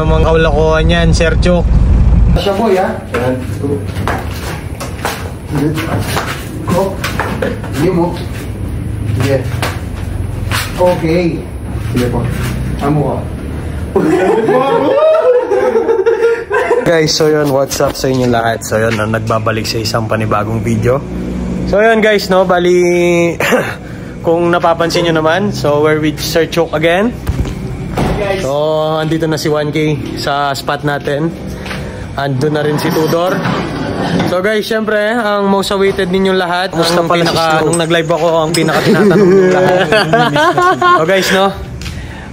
namang kaulakuhan yan, Sir Chok. Siya boy ha? Yan. Go. Sige mo. Sige. Okay. Sige po. Amo ka. Guys, so yun, what's up sa inyo lahat? So yun, nagbabalik sa isang panibagong video. So yun guys, no, bali kung napapansin nyo naman, so we're with Sir Chok again. So andito na si 1K sa spot natin. Andun na rin si Tudor. So guys, syempre, ang most awaited ninyong lahat, ang pinaka, nung nag-live ako, ang pinaka tinatanong ninyong lahat. So guys, no,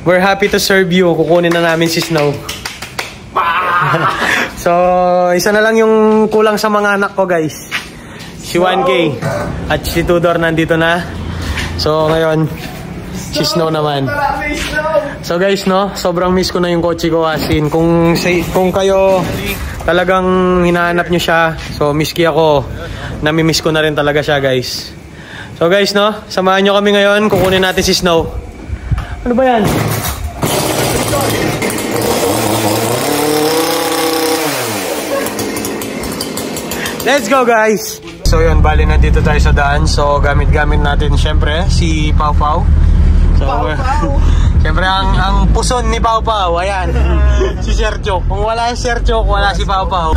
we're happy to serve you. Kukunin na namin si Snow. So, isa na lang yung kulang sa mga anak ko guys. Si 1K at si Tudor nandito na. So ngayon, si Snow naman. So guys, no, sobrang miss ko na yung kotse ko asin. Kung kayo talagang hinahanap nyo siya, so miski ako, nami-miss ko na rin talaga siya guys. So guys, no, samahan nyo kami ngayon. Kukunin natin si Snow. Ano ba yan? Let's go guys! So yun, bali nandito tayo sa daan. So gamit-gamit natin syempre si Pau Pau. So syempre ang puson ni Pau Pau, ayan. Si Sir Chok. Kung wala si Sir Chok, wala si Pau Pau.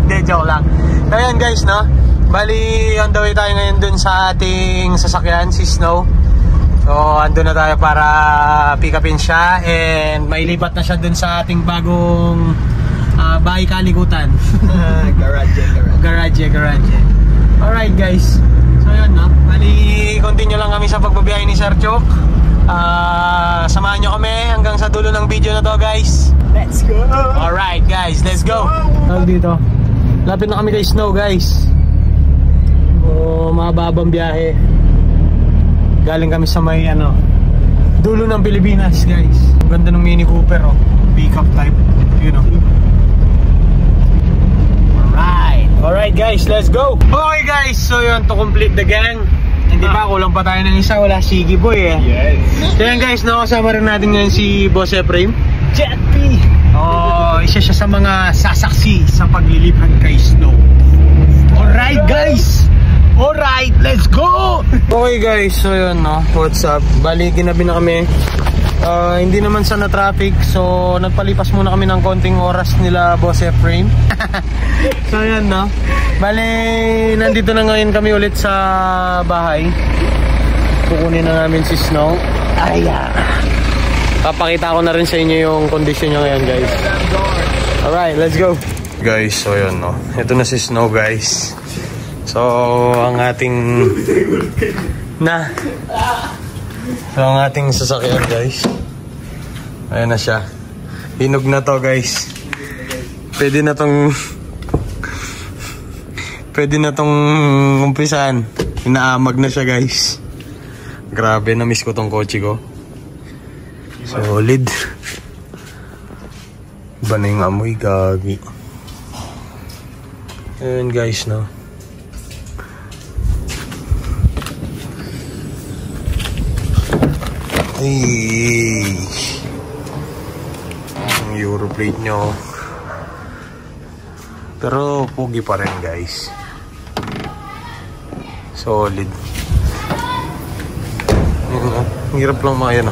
Hindi, joke lang. So ayan guys, no, bali on the way tayo ngayon dun sa ating sasakyan, si Snow. So andun na tayo para pick upin siya and mailipat na siya dun sa ating bagong bahay kalikutan. Garage. Alright guys. So yun, no, bali continue lang kami sa pagbabiyahe ni Sir Chok. Samahan nyo kami hanggang sa dulo ng video na to guys. Let's go. Alright guys, let's go. Dito, lapit na kami kay Snow guys. Mababang biyahe. Galing kami sa may dulo ng Pilipinas guys. Ang ganda ng Mini Cooper, oh. Pick up type, you know. Alright guys, let's go. Okay guys, so yun, to complete the gang. Hindi pa, kulang pa tayo ng isa. Wala, Shiggy Boy eh. Yes. So yan guys, nakasama rin natin ngayon si Boss Ephraim. Jet P. Isa siya sa mga sasaksi sa paglilipad kay Snow. Alright guys. Alright, let's go. Okay guys, so yun, no, what's up? Bali, ginabi na kami. Hindi naman sa na-traffic, so nagpalipas muna kami ng konting oras nila Boss Ephraim. So yan, no, bali nandito na ngayon kami ulit sa bahay. Kukunin na namin si Snow. Ayan, papakita ko na rin sa inyo yung condition niya ngayon guys. Alright, let's go guys. So yun, no, ito na si Snow guys. So ang ating sasakyan guys, ayan na siya. Hinog na to guys. Pwede na tong umpisan. Inaamag na siya guys. Grabe, na-miss ko tong kotse ko. Solid. Iba na yung amoy, gagi. Ayan guys, no. Ay, ang Europlate nyo. Pero pogi pa rin guys. Solid. Hirap lang mga yan.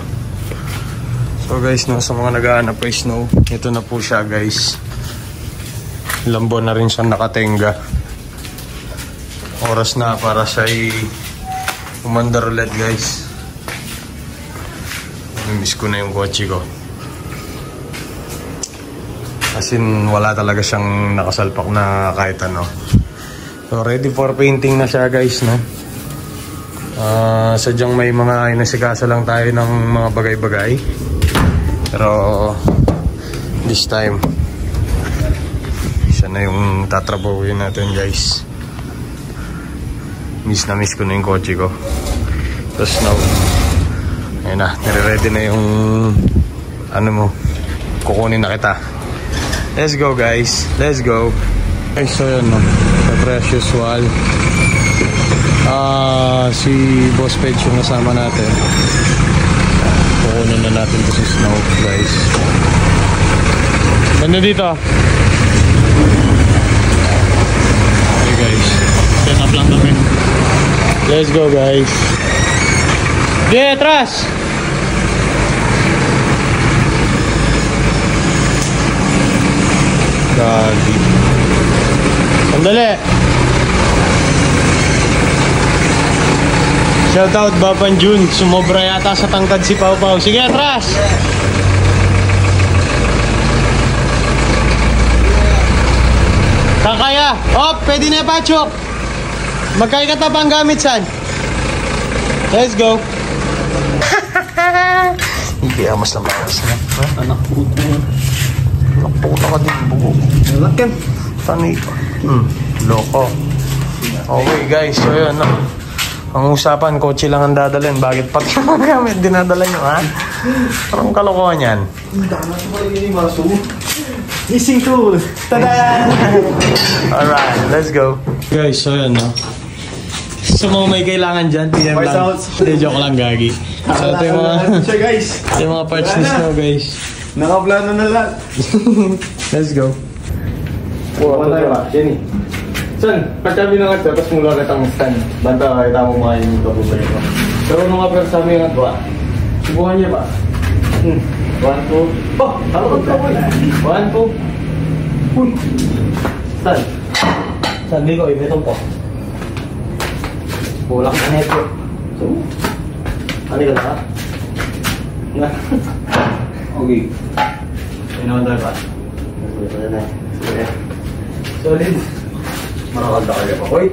So guys, no, sa mga nag-aanap kay Snow, ito na po siya guys. Ilang buwan na rin siya nakatenga. Oras na para siya umandar ulit guys. Miss ko na yung kotse ko. As in, wala talaga siyang nakasalpak na kahit ano. So ready for painting na siya guys, no. Sadyang may mga inasikasa lang tayo ng mga bagay-bagay. Pero this time siya na yung tatrabahuin natin guys. Miss ko na yung kotse ko. Tapos now, ayun na, nire-ready na yung kukunin na kita. Let's go guys, let's go. Okay, so yun, no, as usual, si Boss Page yung nasama natin. Kukunin na natin ito sa snow, guys. Ganda dito. Okay guys, set up lang kami. Let's go guys. Okay, atras! Gagi. Sandali! Shoutout Bapan Jun, sumobra yata sa tangkad si Pau Pau. Sige, atras! Kakaya! Oh, pwede na ipachok! Magkaya ka tapang gamit san? Let's go! Hindi, mas na makas na. Anak puto. Anak puto ka din, bugo. Anak yan. Tanay. Loko. Okay guys, so yun. Ang usapan, kotse lang ang dadalhin. Bakit pati mga gamit dinadala nyo, ha? Parang kalokohan yan. Missing tool. Tada! Alright, let's go. Guys, so yun, no? So mga may kailangan dyan, PM lang. Hindi, joke lang, gagi. So ito yung mga parts ni Snow, guys. Nakaplano na lahat. Let's go. Buwan tayo ba? Jenny. Son, pagkabi na nga ito, tapos mula agad ang stand. Banta, kita mo mga yung kabubay ko. Pero nung nga pero sa amin nga ito, subuhan niya ba? 1, 2. Oh! Ako ka po. 1, 2. Stand. Stand, ko, imetong po. Bulak na neto. So, ano ka na? Nga. Okay. Inawan tayo ba? Sige. Solid. Makakalda kayo pa. Hoy.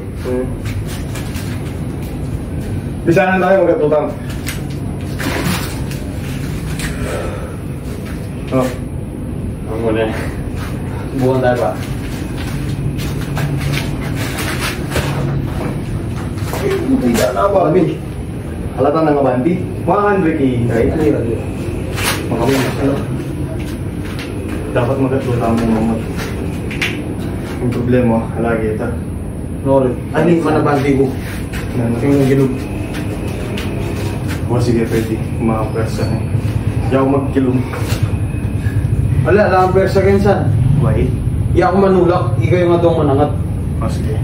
Bisahan tayo magkatutang. Oh. Ang muna. Buwan tayo ba? Tidak na ba? Halata na nga bandi? 100k. Right? Ano yun? Makawin na. Ano? Dapat magkatutang mo mamot. Yung problema, halagi ito. No, ano yung manabandi ko? Yung gilog. O sige, pwede. Mga pwersa na. Hindi ako magkilong. Wala, lang ang persa kayo saan? Why? Hindi ako manulak, ikaw yung atong manangat. O sige.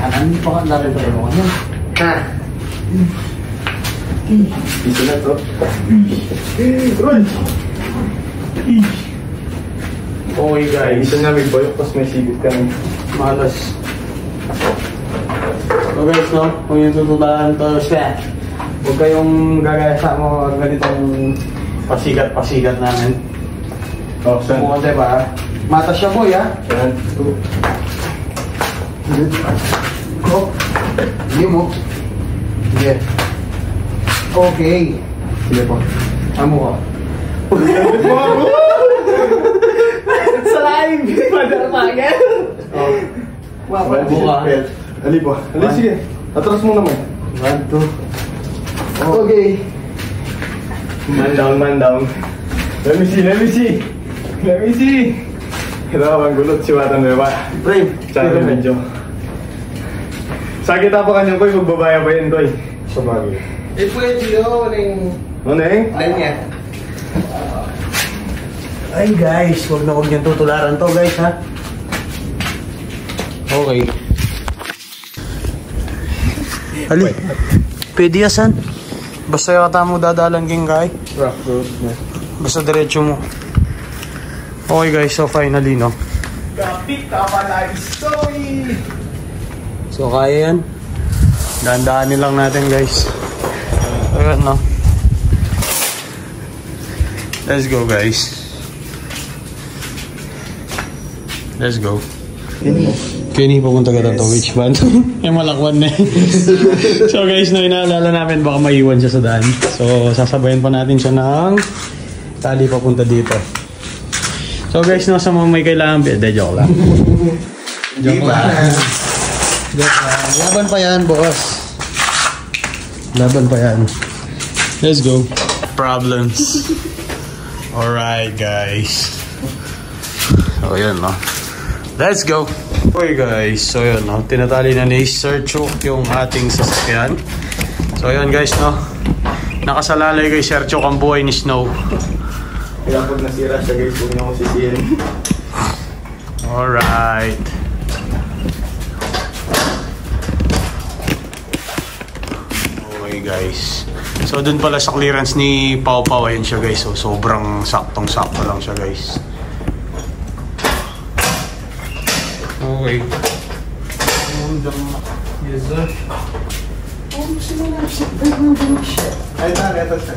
Ano pa ka narin tayo mo kanyan? Ha? Dito na to. Run! Okay guys. Isa nga may boyok, tapos may sigit ka ng Malas. So guys, no? Kung yung tutulaan to siya, huwag kayong gagaya sa mga ganitong pasigat-pasigat namin. Oh, saan? Kung kasi ba, Mata siya boy, ha? Saan? Oh. Hindi mo. Sige. Okay. Sige po. Amo ka. sa live! Madarmagan! Oh. Buka. Ali po. Ali, sige. Atras mo naman. 1, 2. Okay. Man down. Let me see. Ito ka bang gulot si Watan Beba. Brave. Tsaka medyo. Sakit pa kanyang ko'y magbabaya pa yun ko'y. So bagay. Pwede yun. Ano eh? Niya. Ay guys, huwag na huwag niyang tutularan to guys ha. Okay. Ali, pwede yasan. Basta yung kata mo dadalan king kay. Rough road. Basta diretso mo. Okay guys, so finally no. Kapit ka pa na story! So kaya yan. Dahan-dahanin lang natin guys. Ayan no. Let's go guys. Let's go. Kenny, papunta ka dito, which band? Yung malakwan na So guys, no, inaalala namin baka maiwan siya sa daan. So sasabayan pa natin siya ng tali papunta dito. So guys, no, sa mga may kailangan, joke lang. Joke lang. Laban pa yan, boss. Laban pa yan. Let's go. Problems. Alright, guys. So, yun, no. Let's go. Okay, guys. So, yun, no. Tinatali na ni Sir Chuk yung ating sasakyan. So yun guys, no? Nakasalalay kay Sir Chok ang buhay ni Snow. Kaya pag nasira siya guys, huwag niyo ako sisihin. Alright. Okay guys. So dun pala sa clearance ni Pau Pau, ayun siya guys. So sobrang saktong-sakto lang siya guys. Okay. Yes sir. Ay, ito siya.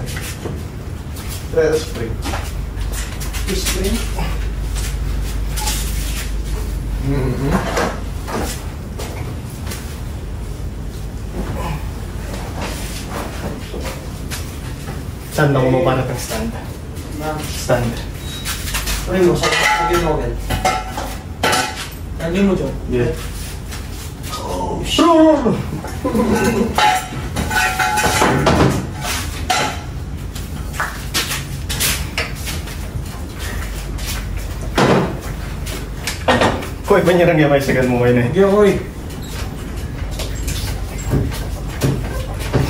Ito spring. Spring? Saan na mo para kang stand? Stand. Uy mo, sabi mo agad. Lagi mo dyan. Yeah. Oh, shit. Koy, banyerang gamay sagan mo ngayon eh. Hindi ako eh.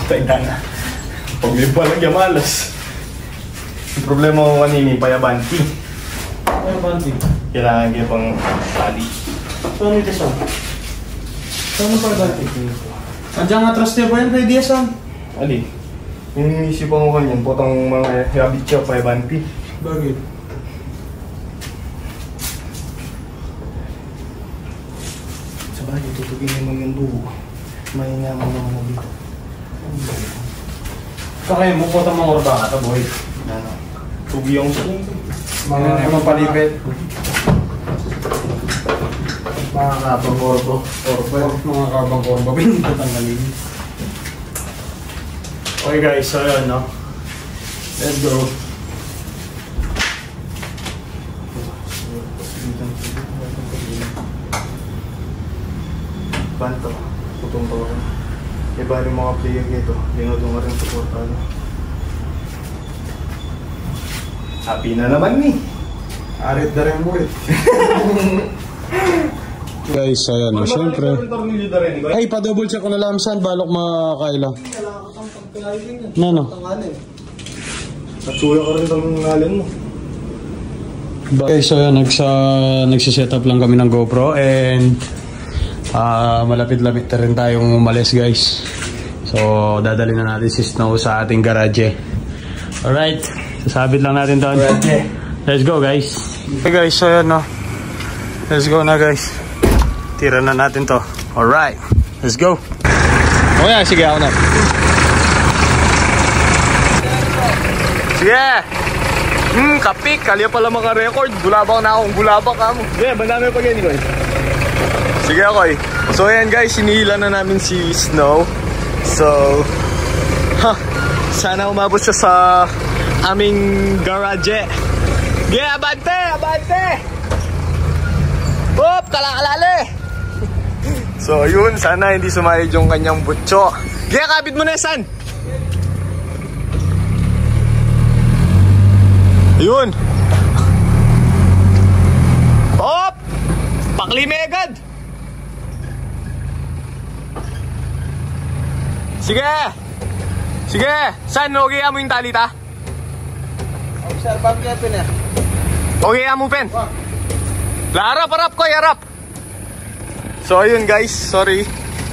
Tayo na. Pag may balang yamalas. Yung problema ko kanini, payabanti. Ano ba hindi? Kailangan kayo pang tali. So ano ito siya? Saan pa dati? Andiyan nga trust niya ba yan kay Diasan? Ali, yung inisip ko kanyan, potong mga habit siya, payabanti. Bakit? Sabay, tutugin naman yung dugo. Mahinyaman naman na dito. Kaya mo po itong mga orba ka ito, boy. Ano? Tugi yung spring. Mga palipit. Mga kabang orbo. Mga kabang orbo. Pinagtatanggalin. Okay guys, so yun, no? Let's go. Banto, putong to ako. Iba rin mga player dito, dinodong rin supportado. Happy na naman ni. Arit na rin mo eh. Guys, so yun, no? Siyempre. Ay, Ay, pa-double check ko na lang saan, balok makakaila. No. natsuya ka rin ng ngalan mo. Okay, so yun, nagsiset up lang kami ng GoPro and malapit-lapit na rin tayong umalis guys. So dadali na natin si Snow sa ating garage. Alright, sasabit lang natin doon. Let's go guys. Okay guys, so yun, no? Let's go na guys. Tira na natin to. Alright, let's go. Okay, sige ako na. Sige. Kapik, kalya pala maka-record. Bulabak na akong bulabak ka mo. Yeah, bandami pa ganyan ko eh. Sige ako eh. So ayan guys, hinihila na namin si Snow. So, sana umabot siya sa aming garage. Yeah, abante! Abante! Hop! Kalakalali! So yun, sana hindi sumayad yung kanyang butso. Yeah, kabit mo na san! Yun! Hop! Paklime agad! Sige! Sige! San? Okay mo yung tali ta? Observan niya ito na. Okay mo pen? Harap ko, harap! So ayun guys, sorry.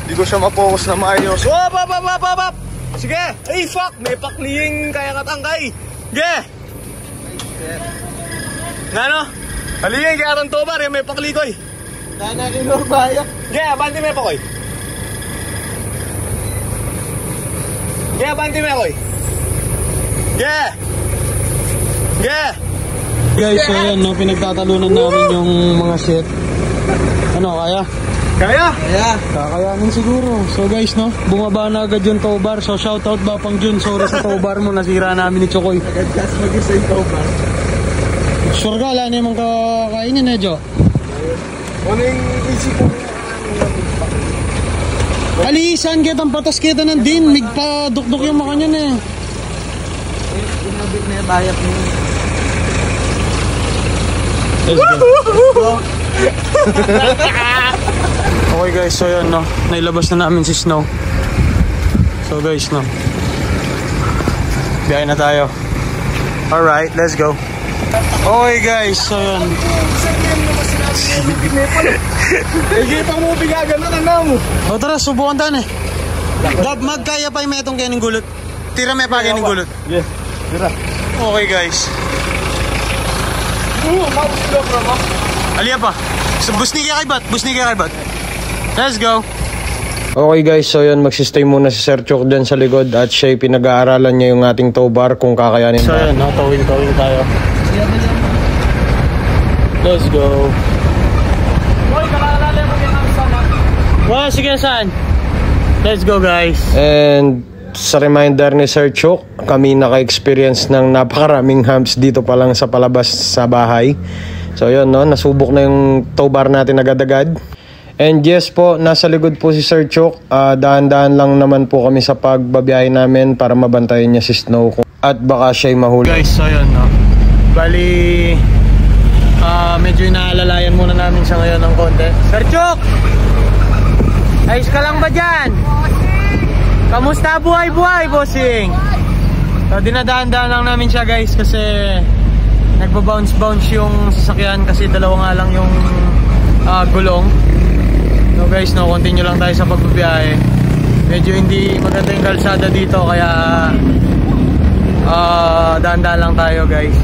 Hindi ko siya ma-focus na maayos. Hop! Sige! Ay fuck! May pakliying kaya katangkay! Sige! Ngano? Halingin kaya ron tobar, yung may paklikoy. Nanakin mo bayak. Sige, abanti may pakoy. Sige, abanti may pakoy. Sige! Sige! Guys, so yan, no, pinagtatalunan namin yung mga shit. Ano, kaya? Kaya? Kaya. Kakayanin siguro. So guys, no, bumaba na agad yung tobar. So shoutout Bapang Jun, sorry sa tobar mo, nasira namin ni Chokoy. Agad-gas mag-isa yung tobar. Sure ka, wala na yung kakainin eh, Jo? Ano yung isip ko? Alisan kitang patas kita ng din. Migpa-dukduk yung maka niyan eh. Inabit na yung bayak mo. Let's go. Okay guys, so yun, no, nailabas na namin si Snow. So guys, no. Biyahe na tayo. Alright, let's go. Okay guys, so yun. Kita mo bigagan na mo. O tara, subukan tayo eh. Dab, magkaya pa yung metong kaya ng gulot. Tira may pa kaya ng gulot. Yes, tira. Okay guys. Aliya pa. So, busni kaya kay bat. Let's go. Okay guys, so yun, magsistay muna si Sir Chok dyan sa likod at siya'y pinag-aaralan niya yung ating tow bar kung kakayanin ba. So yun, no, towing tayo. Let's go. Wow, sige saan? Let's go guys. And sa reminder ni Sir Chok, kami naka-experience ng napakaraming humps dito pa lang sa palabas sa bahay. So yun, no, nasubok na yung tow bar natin agad-agad. And yes po, nasa likod po si Sir Chok. Dahan-dahan lang naman po kami sa pagbabiyahe namin para mabantayan niya si Snow at baka siya'y mahuli. Guys, so yun, no. Bali, medyo inaalalayan muna namin siya ngayon ng konti. Sir Chok! Ayos ka lang ba dyan? Kamusta buhay-buhay, bossing? So, dinadahan-dahan lang namin siya guys kasi nagbabounce-bounce yung sasakyan kasi dalawa nga lang yung gulong. So guys, no, continue lang tayo sa pagbabiyahe. Medyo hindi maganda yung kalsada dito kaya dahan-dahan lang tayo guys.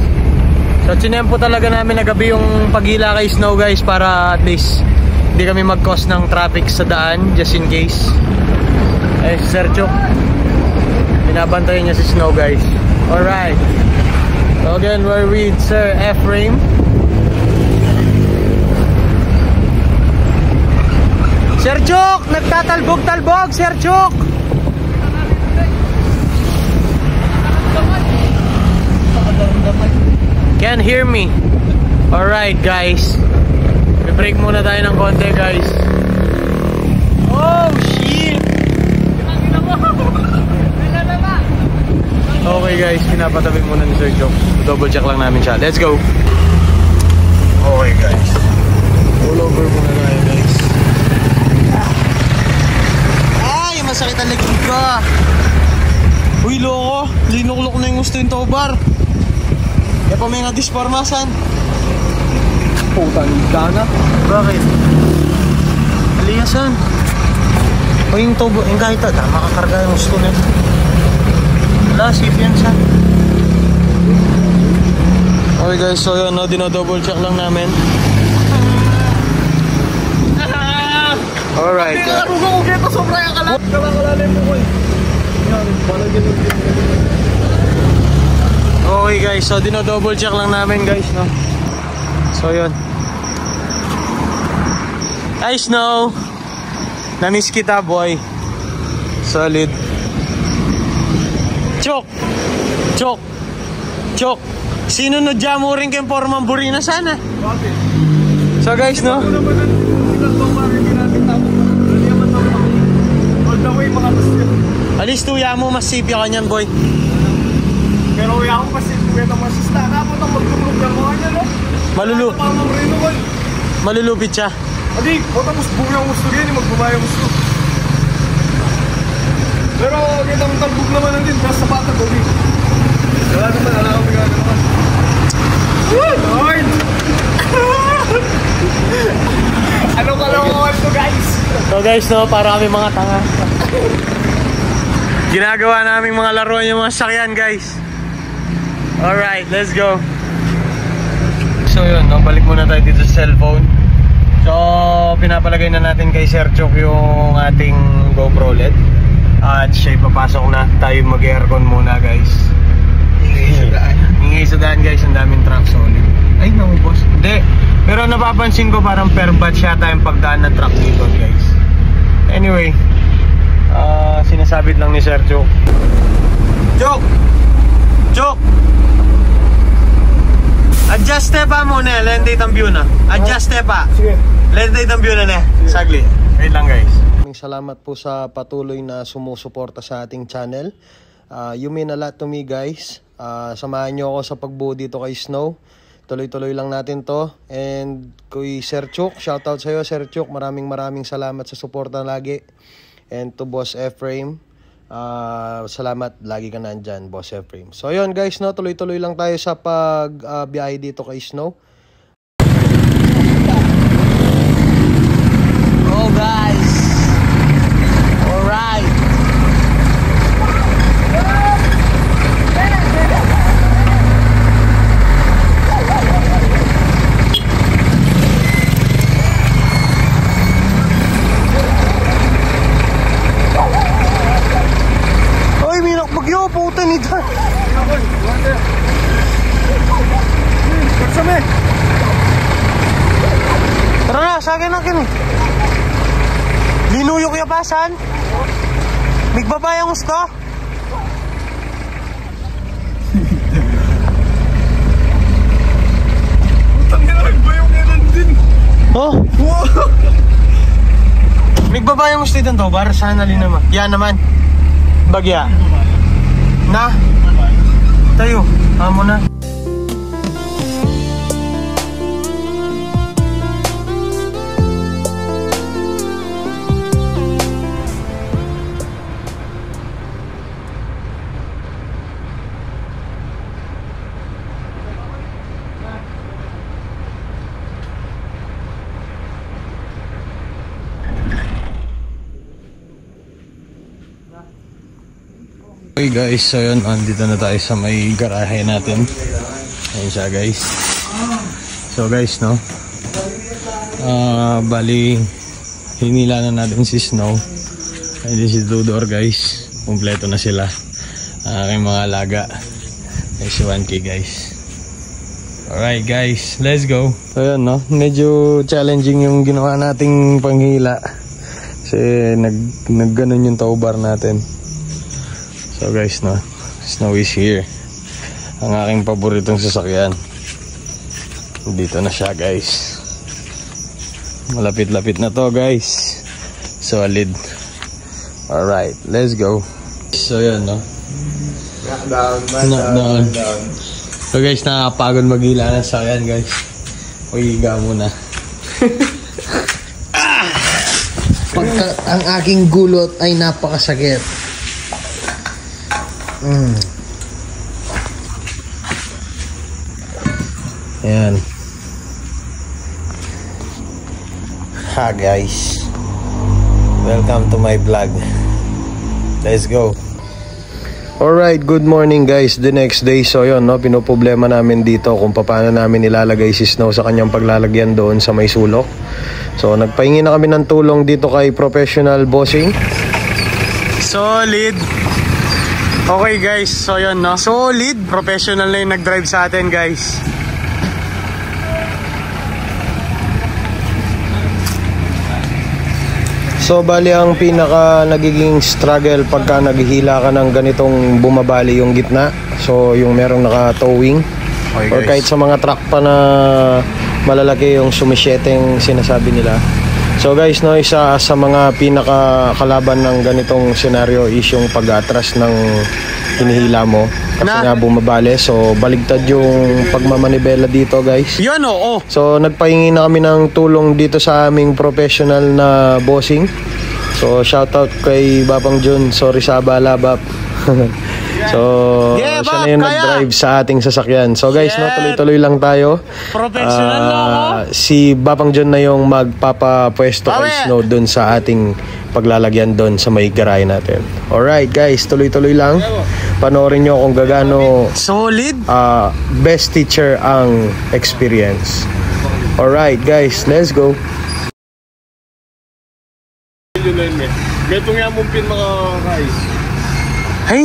So chinempo talaga namin na gabi yung paghila kay Snow guys para at least hindi kami mag-cause ng traffic sa daan just in case. Eh si Sir Chok, binabantayan niya si Snow guys. Alright. So again, we're with Sir Ephraim. Sir Chok, nagtatalbog-talbog, Sir Chok. Can't hear me. Alright guys, i-break muna tayo ng konti guys. Oh shit. Okay guys, pinapatabi muna ni Sir Chok. Double check lang namin siya. Let's go. Okay guys, all over muna tayo guys. Masakit ang likod ko. Uy, loko. Linuklok na yung gusto yung tow bar. Kaya pa may nadisparmasan. Putang gana. Bakit? Aliyasan. O yung tow bar, yung kahit ito, makakarga yung gusto na. Wala, safe yan siya. Okay guys, so yun, no, dinodouble check lang namin. Alright. Okay guys, so dino-double check lang namin guys, no. So yun. Hi Snow. Namiss kita boy. Solid. Chok. Sino no dyan mo rin kayong formang burina sana? So guys, no. Alis tuya mo, mas sipya ka niyan, boy. Pero uya ako kasi tuya na masista. Kapag ang magtulog ng mga niya, no? Malulupit siya. Adi, baka mas buhay ang gusto yan, magbabaya gusto. Pero kitang talbog naman lang din, basta patag, okay. Wala naman, alam ko bigyan naman. Lord! Ano ka lang ako ito, guys? So guys, no, para kami mga tanga. Ginagawa naming mga laruan yung mga sakyan guys. Alright, let's go. So yun, no, balik muna tayo dito sa cellphone. So pinapalagay na natin kay Sir Chok yung ating GoPro LED. At siya papasok na. Tayo mag-aircon muna guys. Ingay sa daan guys, ang daming truck solid. Ay naku boss, hindi. Pero napapansin ko parang per batch yata yung pagdaan ng truck dito guys. Anyway, sinasabit lang ni Sir Chok. Chok! Adjust pa muna, lente itang view na. Adjust pa. Sige. Lente itang view na na. Sagli. Wait lang guys. Salamat po sa patuloy na sumusuporta sa ating channel. You mean a lot to me guys. Samahan nyo ako sa pagbuo dito kay Snow. Tuloy-tuloy lang natin to. And kay Sir Chok, shoutout sa iyo Sir Chok. Maraming salamat sa suporta lagi. And to Boss Ephraim, Salamat, lagi ka nandyan, Boss Efraim. So yun guys, no, tuloy-tuloy lang tayo sa pagbiyahe dito kay Snow. Oh guys, alright. Bagyo, puta ni Dan. Tara na, sa akin eh. Linuyok yapasan. Migbabayang gusto. Oh. Migbabayang gusto dito to, bar sana lin naman. Yan naman. Bagya. Na. Tayo. Amo na. Okay guys, so yun, andito na tayo sa may garahe natin. Ayun siya guys. So guys, no, bali hinila na natin si Snow. Ayun si Tudor guys, kumpleto na sila. Aking mga alaga. Ay si 1K guys. Alright guys, let's go. So yun, no, medyo challenging yung ginawa nating panghila. Kasi nagganon yung tow bar natin. So guys, no, Snow is here. Ang aking paboritong sasakyan. Dito na siya guys. Malapit-lapit na to guys. Solid. Alright, let's go. So yun, no, knockdown. So guys, nakakapagod maghila ng sasakyan guys. Higa muna. Pagka ang aking gulot ay napakasakit. Ayan. Ha guys, welcome to my vlog. Let's go. Alright, good morning guys. The next day, so yun, no, pinoproblema namin dito kung paano namin ilalagay si Snow sa kanyang paglalagyan doon sa may sulok. So nagpahingi na kami ng tulong dito kay Professional Bossing. Solid. Okay guys, so yun, no, solid. Professional na yung nag-drive sa atin guys. So bali ang pinaka nagiging struggle pagka naghihila ka ng ganitong bumabali yung gitna. So yung merong naka-towing, okay, or kahit sa mga truck pa na malalaki yung sumisyeteng sinasabi nila. So guys, no, isa sa mga pinaka-kalaban ng ganitong senaryo is yung pag-atras ng hinihila mo. Kasi nga bumabali, so baligtad yung pagmamanibela dito guys. Yan, oo. So nagpahingi na kami ng tulong dito sa aming professional na bossing. So shoutout kay Bapang Jun, sorry sa abala Bap. So yeah, siya na yung nag-drive sa ating sasakyan. So guys, no, tuloy-tuloy lang tayo. Professional na ako. Si Bapang John na yung magpapapwesto kay Snow doon sa ating paglalagyan doon sa may garahe natin. Alright guys, tuloy-tuloy lang. Panoorin nyo kung gagano solid, best teacher ang experience. Alright guys, let's go. Metong yung mumpin mga guys. Hey!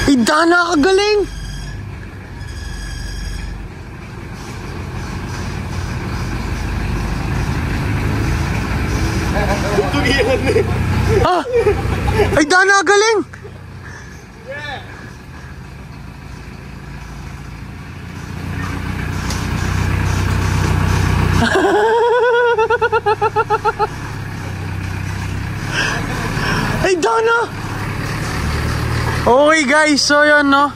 Idana ka galing! Ah! Idana ka galing! Idana! Okay guys, so yun, no?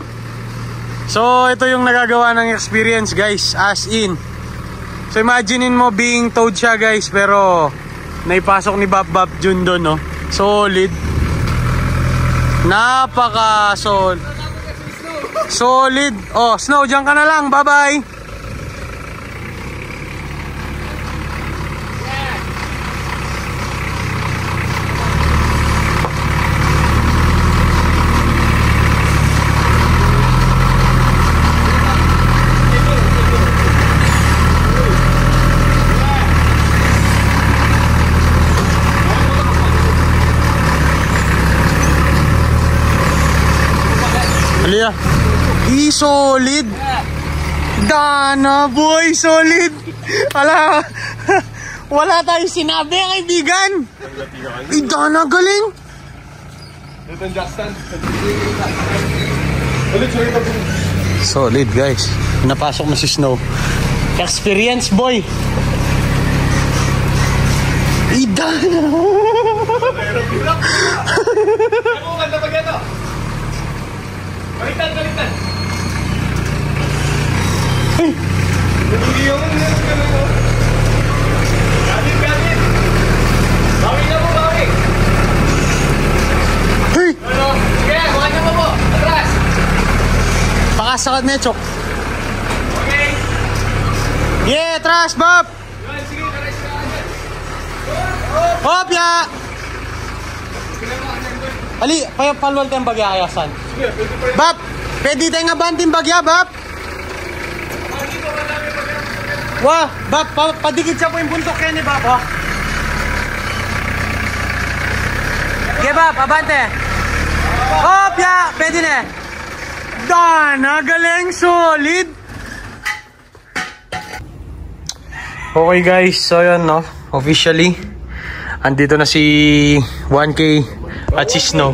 So ito yung nagagawa ng experience guys, as in So imaginein mo being towed siya guys, pero naipasok ni Bob Jun doon, no? Solid. Napaka solid. Oh, Snow, diyan ka na lang. Bye-bye. Alia. Solid. Dana boy, solid. Wala tayong sinabi, kaibigan. Dana, galing. Solid guys. Napasok na si Snow. Experience boy. Dana. Balitan! Hey! Gamit! Bawi na po, bawi! Hey! Sige, bukan na po! Atras! Pakasakad na chok. Okay! Yeah, atras, Bob! Sige, taras ka agad! Hop, ya! Ali, palwal tayong bagya kayasan. Bap, pwede tayo nga banting bagya, Bap? Wah, Bap, padikit siya po yung buntok yan ni Bap, oh. Okay, Bap, abante. Hop, ya, pwede na. Dana, galing, solid. Okay guys, so yun, no, officially, andito na si 1K at si Snow.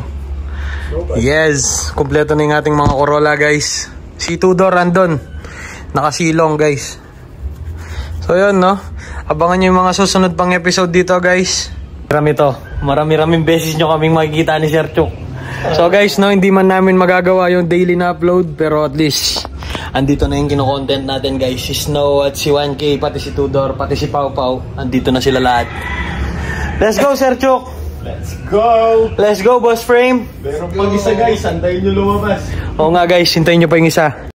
Yes, kompleto na yung ating mga Corolla guys. Si Tudor andon, nakasilong guys. So yun, no, abangan nyo yung mga susunod pang episode dito guys. Marami-raming beses nyo kaming makikita ni Sir Chuk. So guys, no, hindi man namin magagawa yung daily na upload, pero at least andito na yung kino-content natin guys. Si Snow at si 1K, pati si Tudor, pati si Pau Pau, andito na sila lahat. Let's go, Sir Chuk! Let's go! Let's go, Boss Frame! Meron pang isa guys, antayin nyo lumabas. Oo nga guys, hintayin nyo pa yung isa.